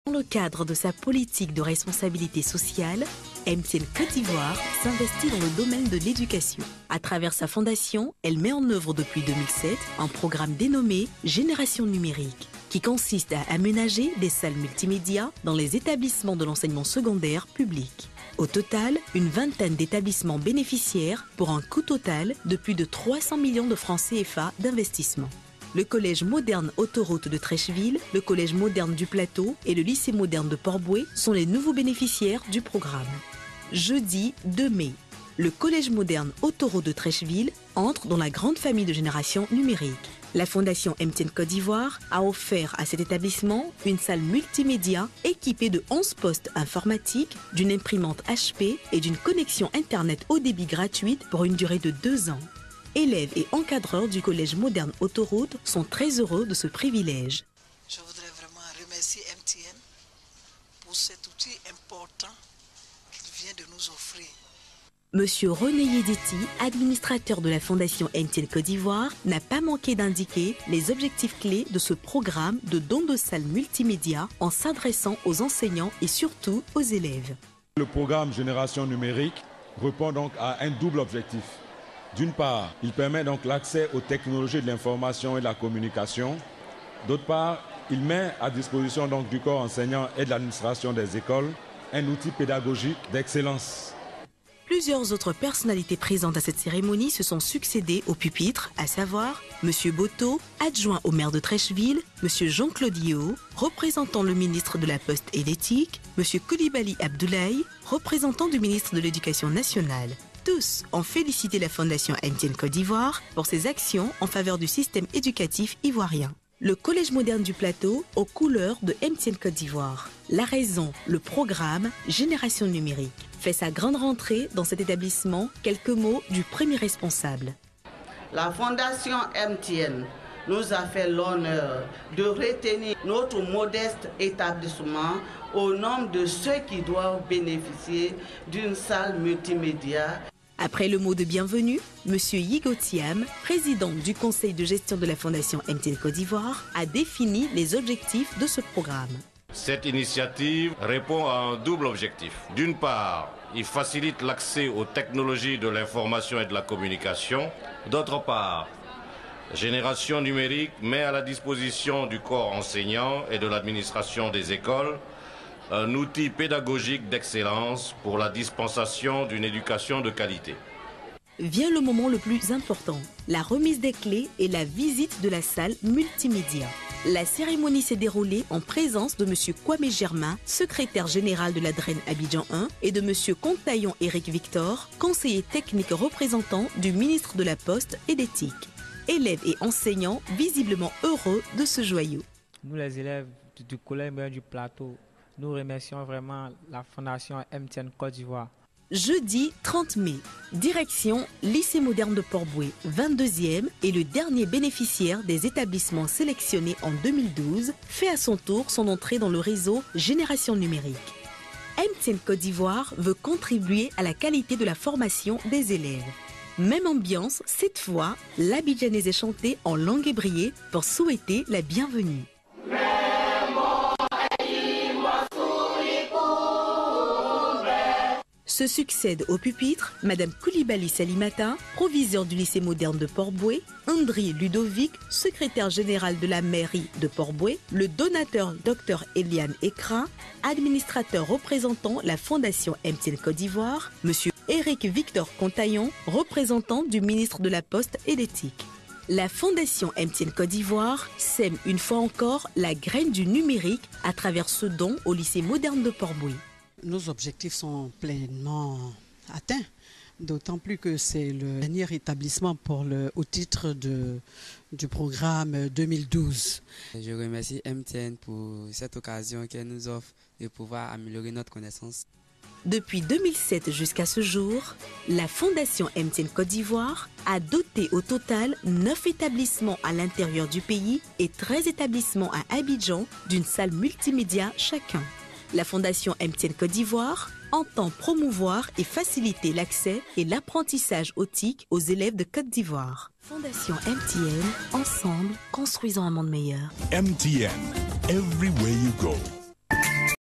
Dans le cadre de sa politique de responsabilité sociale, MTN Côte d'Ivoire s'investit dans le domaine de l'éducation. À travers sa fondation, elle met en œuvre depuis 2007 un programme dénommé Génération numérique, qui consiste à aménager des salles multimédia dans les établissements de l'enseignement secondaire public. Au total, une vingtaine d'établissements bénéficiaires pour un coût total de plus de 300 millions de francs CFA d'investissement. Le collège moderne Autoroute de Trècheville, le collège moderne du Plateau et le lycée moderne de Port-Bouët sont les nouveaux bénéficiaires du programme. Jeudi 2 mai, le collège moderne Autoroute de Trècheville entre dans la grande famille de Génération numérique. La Fondation MTN Côte d'Ivoire a offert à cet établissement une salle multimédia équipée de 11 postes informatiques, d'une imprimante HP et d'une connexion Internet haut débit gratuite pour une durée de 2 ans. Élèves et encadreurs du collège moderne Autoroute sont très heureux de ce privilège. Je voudrais vraiment remercier MTN pour cet outil important qu'il vient de nous offrir. Monsieur René Yediti, administrateur de la Fondation MTN Côte d'Ivoire, n'a pas manqué d'indiquer les objectifs clés de ce programme de don de salles multimédia en s'adressant aux enseignants et surtout aux élèves. Le programme Génération numérique répond donc à un double objectif. D'une part, il permet donc l'accès aux technologies de l'information et de la communication. D'autre part, il met à disposition donc du corps enseignant et de l'administration des écoles un outil pédagogique d'excellence. Plusieurs autres personnalités présentes à cette cérémonie se sont succédées au pupitre, à savoir M. Boto, adjoint au maire de Trècheville, M. Jean-Claude Yeo, représentant le ministre de la Poste et l'Éthique, M. Koulibaly Abdoulaye, représentant du ministre de l'Éducation nationale. Tous ont félicité la Fondation MTN Côte d'Ivoire pour ses actions en faveur du système éducatif ivoirien. Le Collège moderne du Plateau aux couleurs de MTN Côte d'Ivoire. La raison, le programme Génération numérique fait sa grande rentrée dans cet établissement. Quelques mots du premier responsable. La Fondation MTN nous a fait l'honneur de retenir notre modeste établissement au nombre de ceux qui doivent bénéficier d'une salle multimédia. Après le mot de bienvenue, M. Yigo Thiam, président du conseil de gestion de la Fondation MTN Côte d'Ivoire, a défini les objectifs de ce programme. Cette initiative répond à un double objectif. D'une part, il facilite l'accès aux technologies de l'information et de la communication. D'autre part, Génération numérique met à la disposition du corps enseignant et de l'administration des écoles un outil pédagogique d'excellence pour la dispensation d'une éducation de qualité. Vient le moment le plus important, la remise des clés et la visite de la salle multimédia. La cérémonie s'est déroulée en présence de M. Kwame Germain, secrétaire général de l'ADREN Abidjan 1, et de M. Contaillon Éric Victor, conseiller technique représentant du ministre de la Poste et d'Éthique. Élèves et enseignants visiblement heureux de ce joyau. Nous les élèves du collège du Plateau, nous remercions vraiment la Fondation MTN Côte d'Ivoire. Jeudi 30 mai, direction lycée moderne de Port-Bouët, 22e et le dernier bénéficiaire des établissements sélectionnés en 2012, fait à son tour son entrée dans le réseau Génération numérique. MTN Côte d'Ivoire veut contribuer à la qualité de la formation des élèves. Même ambiance, cette fois, l'abidjanaise est chantée en langue ébriée pour souhaiter la bienvenue. Se succèdent au pupitre Mme Koulibaly Salimata, proviseur du lycée moderne de Port-Bouët, André Ludovic, secrétaire général de la mairie de Port-Bouët, le donateur Dr Eliane Ekra, administrateur représentant la Fondation MTN Côte d'Ivoire, M. Éric Victor Contaillon, représentant du ministre de la Poste et d'Éthique. La Fondation MTN Côte d'Ivoire sème une fois encore la graine du numérique à travers ce don au lycée moderne de Port-Bouët. Nos objectifs sont pleinement atteints, d'autant plus que c'est le dernier établissement au titre du programme 2012. Je remercie MTN pour cette occasion qu'elle nous offre de pouvoir améliorer notre connaissance. Depuis 2007 jusqu'à ce jour, la Fondation MTN Côte d'Ivoire a doté au total 9 établissements à l'intérieur du pays et 13 établissements à Abidjan d'une salle multimédia chacun. La Fondation MTN Côte d'Ivoire entend promouvoir et faciliter l'accès et l'apprentissage au TIC aux élèves de Côte d'Ivoire. Fondation MTN, ensemble, construisons un monde meilleur. MTN, everywhere you go.